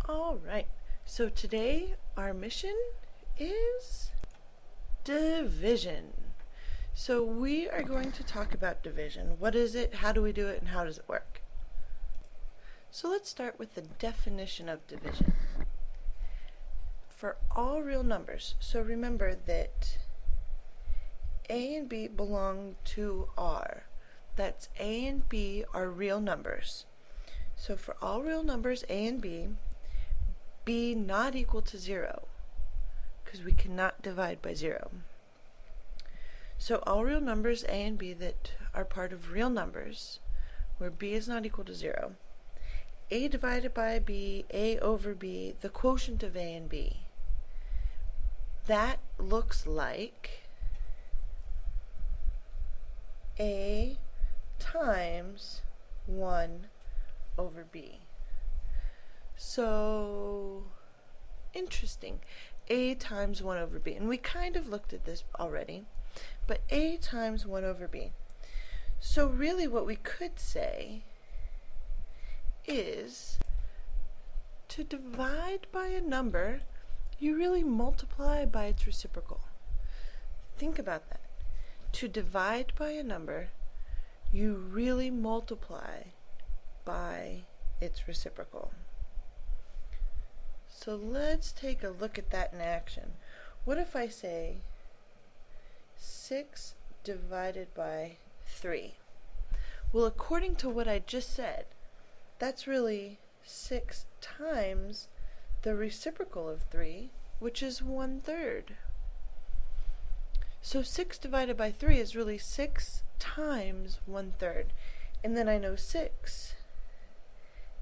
All right, so today our mission is division. So we are going to talk about division. What is it, how do we do it, and how does it work? So let's start with the definition of division. For all real numbers, so remember that A and B belong to R. That's A and B are real numbers. So for all real numbers A and B not equal to 0, because we cannot divide by 0. So all real numbers A and B that are part of real numbers, where B is not equal to 0, A divided by B, A over B, the quotient of A and B, that looks like A times 1 over B. So, interesting. A times 1 over B. And we kind of looked at this already, but A times 1 over B. So really what we could say is to divide by a number, you really multiply by its reciprocal. Think about that. To divide by a number, you really multiply by its reciprocal. So let's take a look at that in action. What if I say 6 divided by 3? Well, according to what I just said, that's really 6 times the reciprocal of 3, which is 1/3. So 6 divided by 3 is really 6 times 1/3. And then I know 6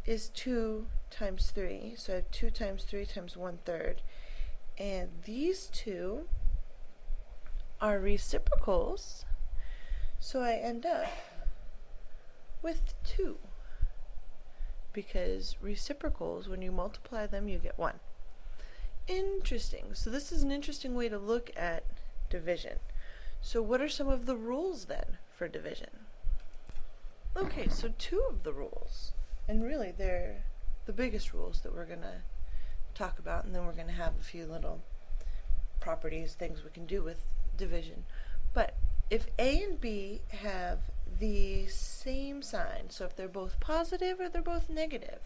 is 2 times 3. So I have 2 times 3 times 1/3. And these two are reciprocals. So I end up with 2. Because reciprocals, when you multiply them, you get 1. Interesting. So this is an interesting way to look at division. So what are some of the rules then for division? Okay, so 2 of the rules, and really they're the biggest rules that we're going to talk about, and then we're going to have a few little properties, things we can do with division. But if A and B have the same sign, so if they're both positive or they're both negative,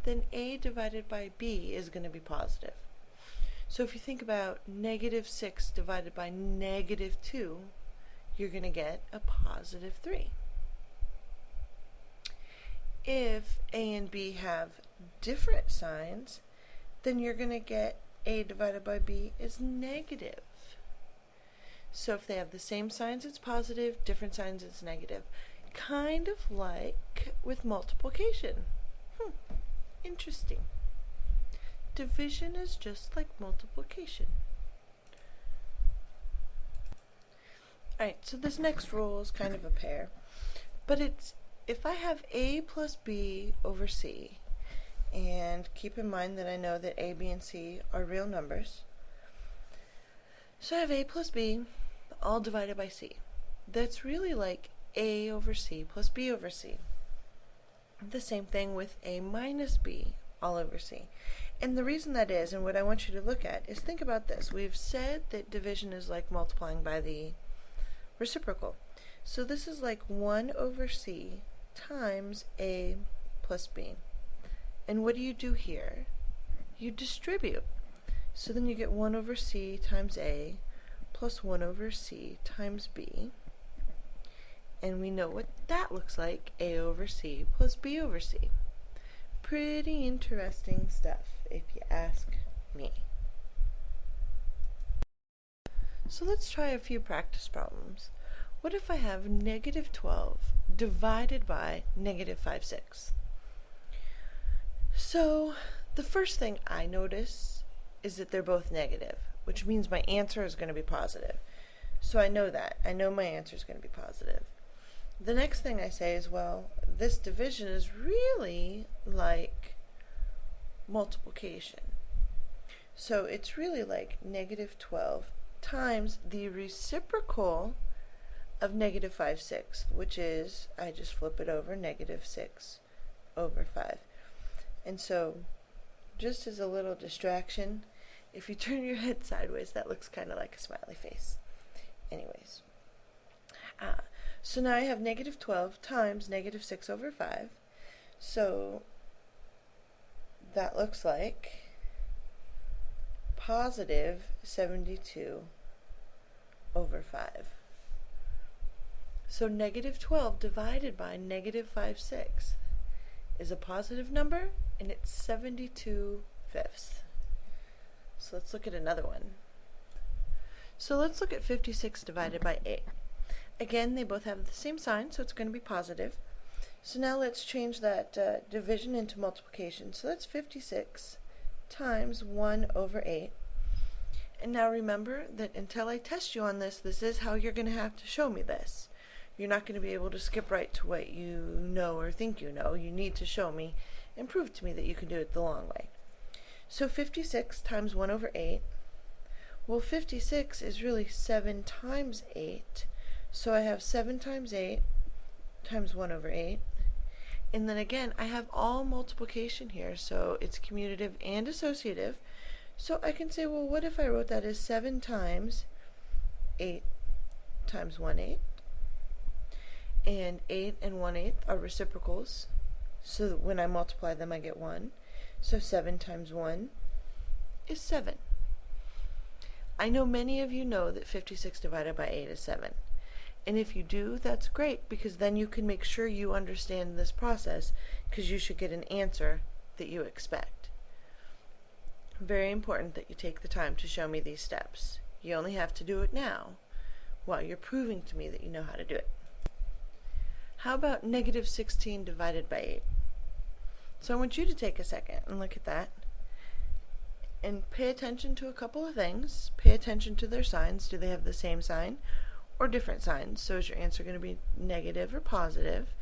then A divided by B is going to be positive. So if you think about -6 divided by -2, you're going to get a +3. If A and B have different signs, then you're going to get A divided by B is negative. So if they have the same signs, it's positive, different signs, it's negative. Kind of like with multiplication. Interesting. Division is just like multiplication. Alright, so this next rule is kind of a pair, but it's if I have A plus B over C, and keep in mind that I know that A, B, and C are real numbers, so I have A plus B all divided by C. That's really like A over C plus B over C. The same thing with A minus B all over C. And the reason that is, and what I want you to look at, is think about this. We've said that division is like multiplying by the reciprocal. So this is like 1 over C times A plus B. And what do you do here? You distribute. So then you get 1 over C times A plus 1 over C times B. And we know what that looks like, A over C plus B over C. Pretty interesting stuff, if you ask me. So let's try a few practice problems. What if I have -12 divided by -5/6? So the first thing I notice is that they're both negative, which means my answer is going to be positive. So I know that. I know my answer is going to be positive. The next thing I say is, well, this division is really like multiplication. So it's really like -12 times the reciprocal of -5/6, which is, I just flip it over, -6 over 5. And so just as a little distraction, if you turn your head sideways, that looks kind of like a smiley face. Anyways. So now I have negative 12 times negative 6 over 5. So that looks like positive 72 over 5. So negative 12 divided by negative 5/6 is a positive number, and it's 72/5. So let's look at another one. So let's look at 56 divided by 8. Again, they both have the same sign, so it's going to be positive. So now let's change that division into multiplication. So that's 56 times 1 over 8. And now remember that until I test you on this, this is how you're going to have to show me this. You're not going to be able to skip right to what you know or think you know. You need to show me and prove to me that you can do it the long way. So 56 times 1 over 8. Well, 56 is really 7 times 8. So I have 7 times 8 times 1 over 8. And then again, I have all multiplication here, so it's commutative and associative. So I can say, well, what if I wrote that as 7 times 8 times 1/8? And 8 and 1/8 are reciprocals, so that when I multiply them I get 1. So 7 times 1 is 7. I know many of you know that 56 divided by 8 is 7. And if you do, that's great, because then you can make sure you understand this process, because you should get an answer that you expect. Very important that you take the time to show me these steps. You only have to do it now, while you're proving to me that you know how to do it. How about negative 16 divided by 8? So I want you to take a second and look at that. And pay attention to a couple of things. Pay attention to their signs. Do they have the same sign or different signs? So is your answer going to be negative or positive?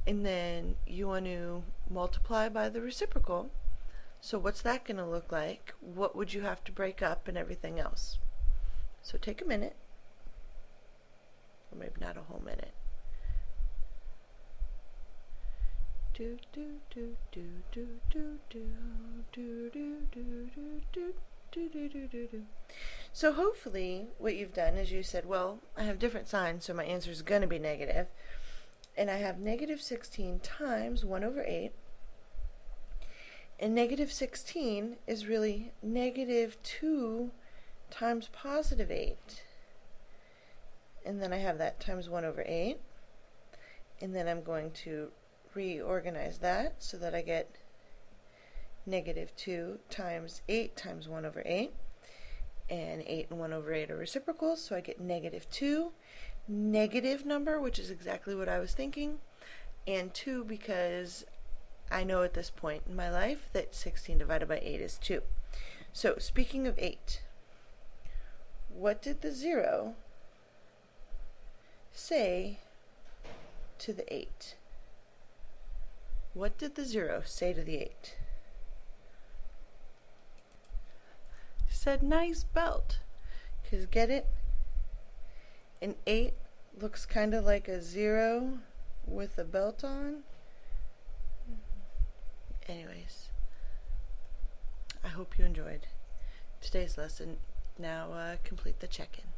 And then you want to multiply by the reciprocal. So what's that going to look like? What would you have to break up and everything else? So take a minute. Or maybe not a whole minute. Do do do do do do do do do do do do do do do do. So hopefully what you've done is you said, well, I have different signs, so my answer is going to be negative. And I have negative 16 times 1 over 8. And negative 16 is really negative 2 times positive 8. And then I have that times 1 over 8. And then I'm going to reorganize that so that I get negative 2 times 8 times 1 over 8. And 8 and 1 over 8 are reciprocals, so I get negative 2. Negative number, which is exactly what I was thinking. And 2 because I know at this point in my life that 16 divided by 8 is 2. So speaking of 8, what did the 0 say to the 8? What did the 0 say to the 8? Said nice belt. Because get it? An 8 looks kind of like a 0 with a belt on. Anyways, I hope you enjoyed today's lesson. Now complete the check-in.